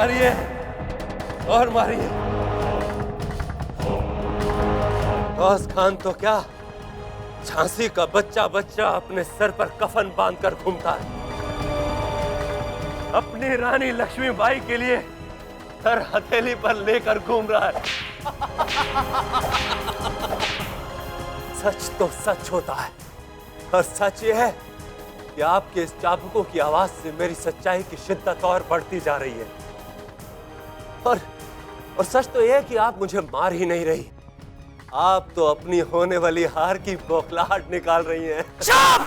मारिए और मारिए। गौस खान तो क्या, झांसी का बच्चा बच्चा अपने सर पर कफन बांधकर घूमता है। अपनी रानी लक्ष्मीबाई के लिए सर हथेली पर लेकर घूम रहा है। सच तो सच होता है, और सच ये है कि आपके इस चाबुकों की आवाज से मेरी सच्चाई की शिद्दत और बढ़ती जा रही है। और सच तो यह है कि आप मुझे मार ही नहीं रही, आप तो अपनी होने वाली हार की बौखलाहट निकाल रही हैं। चुप!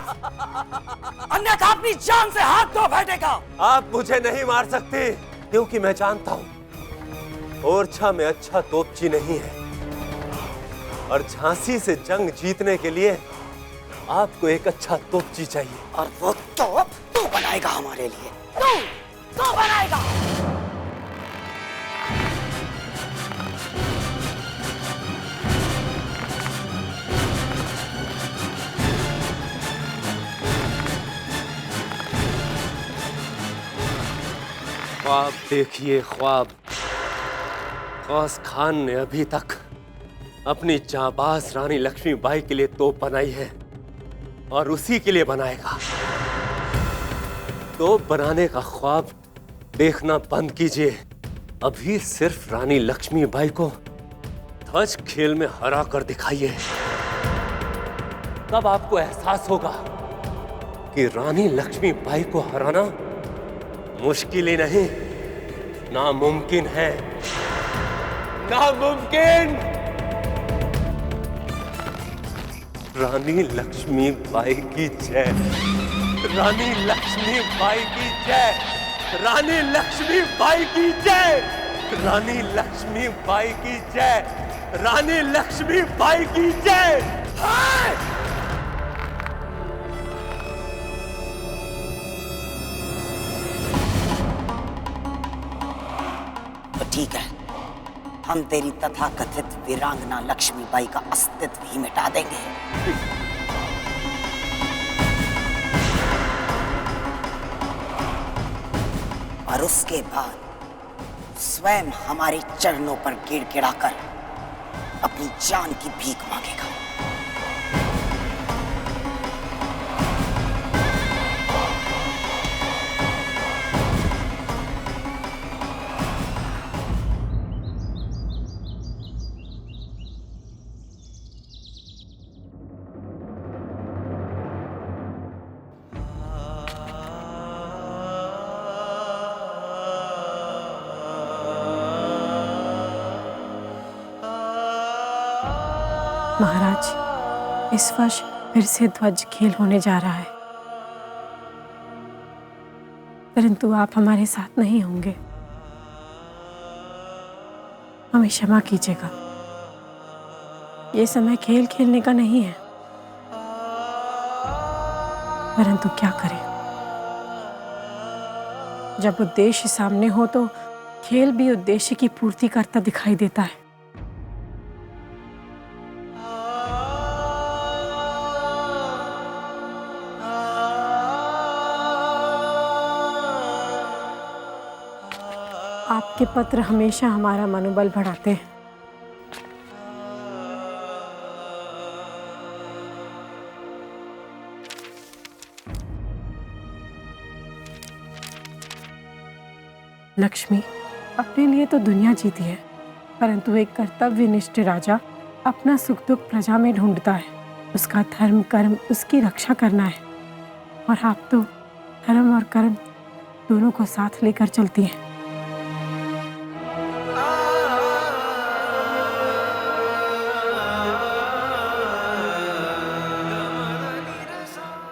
अन्यथा अपनी जान से हाथ धो बैठेगा। आप मुझे नहीं मार सकते, क्योंकि मैं जानता हूं ओरछा में अच्छा तोपची नहीं है, और झांसी से जंग जीतने के लिए आपको एक अच्छा तोपची चाहिए। और वो तोप तू बनाएगा हमारे लिए। तू बनाएगा। ख्वाब देखिए ख्वाब। गौस खान ने अभी तक अपनी जाबाज रानी लक्ष्मीबाई के लिए तोप बनाई है, और उसी के लिए बनाएगा। तोप बनाने का ख्वाब देखना बंद कीजिए। अभी सिर्फ रानी लक्ष्मीबाई को ध्वज खेल में हरा कर दिखाइए, तब आपको एहसास होगा कि रानी लक्ष्मीबाई को हराना मुश्किल ही नहीं, नामुमकिन है। नामुमकिन। रानी लक्ष्मीबाई की जय। रानी लक्ष्मीबाई की जय। रानी लक्ष्मीबाई की जय। रानी लक्ष्मीबाई की जय। रानी लक्ष्मीबाई की जय। तो ठीक है, हम तेरी तथाकथित वीरांगना लक्ष्मीबाई का अस्तित्व ही मिटा देंगे। और उसके बाद स्वयं हमारे चरणों पर गिड़गिड़ाकर अपनी जान की भीख मांगेगा। महाराज, इस वर्ष फिर से ध्वज खेल होने जा रहा है, परंतु आप हमारे साथ नहीं होंगे। हमें क्षमा कीजिएगा, ये समय खेल खेलने का नहीं है, परंतु क्या करें, जब उद्देश्य सामने हो तो खेल भी उद्देश्य की पूर्ति करता दिखाई देता है। आपके पत्र हमेशा हमारा मनोबल बढ़ाते हैं। लक्ष्मी, अपने लिए तो दुनिया जीती है, परंतु एक कर्तव्यनिष्ठ राजा अपना सुख दुख प्रजा में ढूंढता है। उसका धर्म कर्म उसकी रक्षा करना है, और आप तो धर्म और कर्म दोनों को साथ लेकर चलती हैं।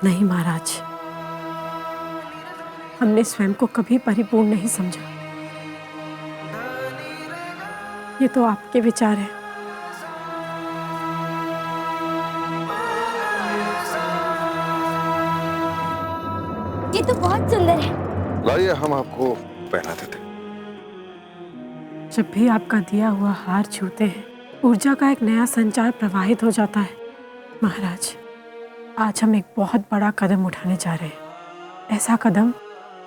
नहीं महाराज, हमने स्वयं को कभी परिपूर्ण नहीं समझा। ये तो आपके विचार हैं। ये तो बहुत सुंदर है। लाइए, हम आपको पहना देते। जब भी आपका दिया हुआ हार छूते हैं, ऊर्जा का एक नया संचार प्रवाहित हो जाता है। महाराज, आज हम एक बहुत बड़ा कदम उठाने जा रहे हैं, ऐसा कदम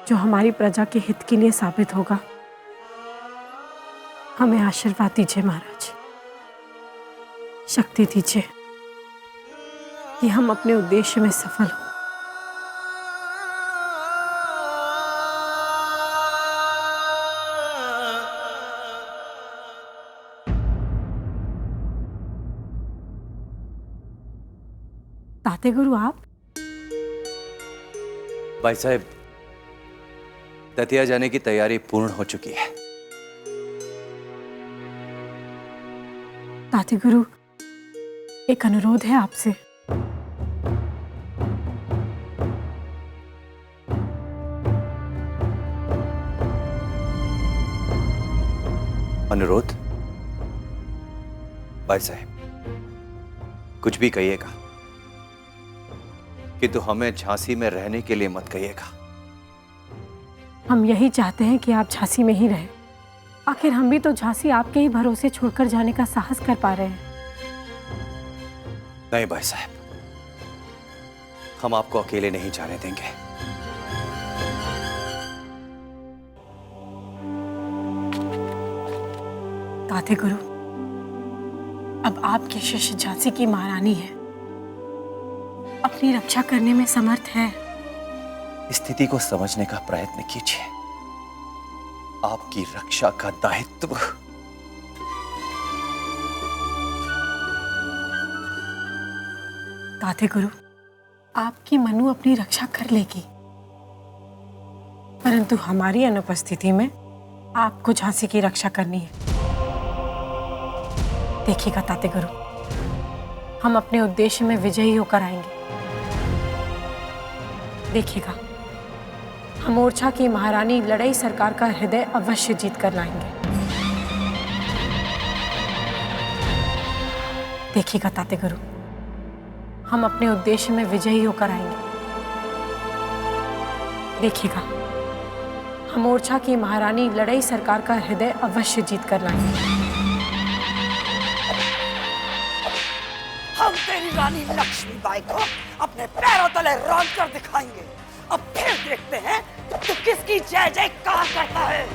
जो हमारी प्रजा के हित के लिए साबित होगा। हमें आशीर्वाद दीजिए महाराज, शक्ति दीजिए कि हम अपने उद्देश्य में सफल हों। ताते गुरु आप? भाई साहब, दतिया जाने की तैयारी पूर्ण हो चुकी है। ताते गुरु, एक अनुरोध है आपसे। अनुरोध? भाई साहब, कुछ भी कहिएगा, किंतु हमें झांसी में रहने के लिए मत कहिएगा। हम यही चाहते हैं कि आप झांसी में ही रहें। आखिर हम भी तो झांसी आपके ही भरोसे छोड़कर जाने का साहस कर पा रहे हैं। नहीं भाई साहब, हम आपको अकेले नहीं जाने देंगे। ताते गुरु, अब आपके शिष्य झांसी की महारानी है, अपनी रक्षा करने में समर्थ है। स्थिति को समझने का प्रयत्न कीजिए। आपकी रक्षा का दायित्व ताते गुरु, आपकी मनु अपनी रक्षा कर लेगी, परंतु हमारी अनुपस्थिति में आपको झांसी की रक्षा करनी है। देखिएगा ताते गुरु, हम अपने उद्देश्य में विजयी होकर आएंगे। देखिएगा, हम ओरछा की महारानी लड़ई सरकार का हृदय अवश्य जीत कर लाएंगे। देखिएगा ताते गुरु, हम अपने उद्देश्य में विजयी होकर आएंगे। देखिएगा, हम ओरछा की महारानी लड़ई सरकार का हृदय अवश्य जीत कर लाएंगे। हम तेरी रानी लक्ष्मीबाई को अपने पैरों तले रौंद कर दिखाएंगे। अब फिर देखते हैं तू किसकी जय जयकार करता है।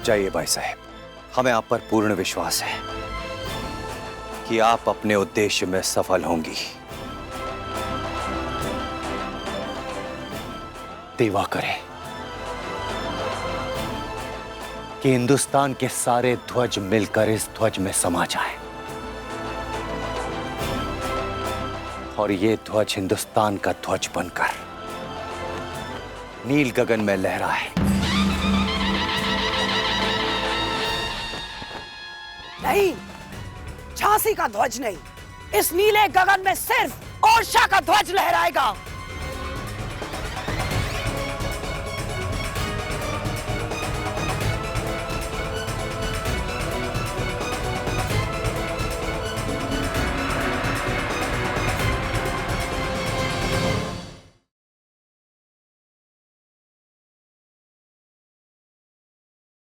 जाइए भाई साहब, हमें आप पर पूर्ण विश्वास है कि आप अपने उद्देश्य में सफल होंगी। देवा करे कि हिंदुस्तान के सारे ध्वज मिलकर इस ध्वज में समा जाए और ये ध्वज हिंदुस्तान का ध्वज बनकर नील गगन में लहराए। नहीं, झांसी का ध्वज नहीं, इस नीले गगन में सिर्फ ओरछा का ध्वज लहराएगा।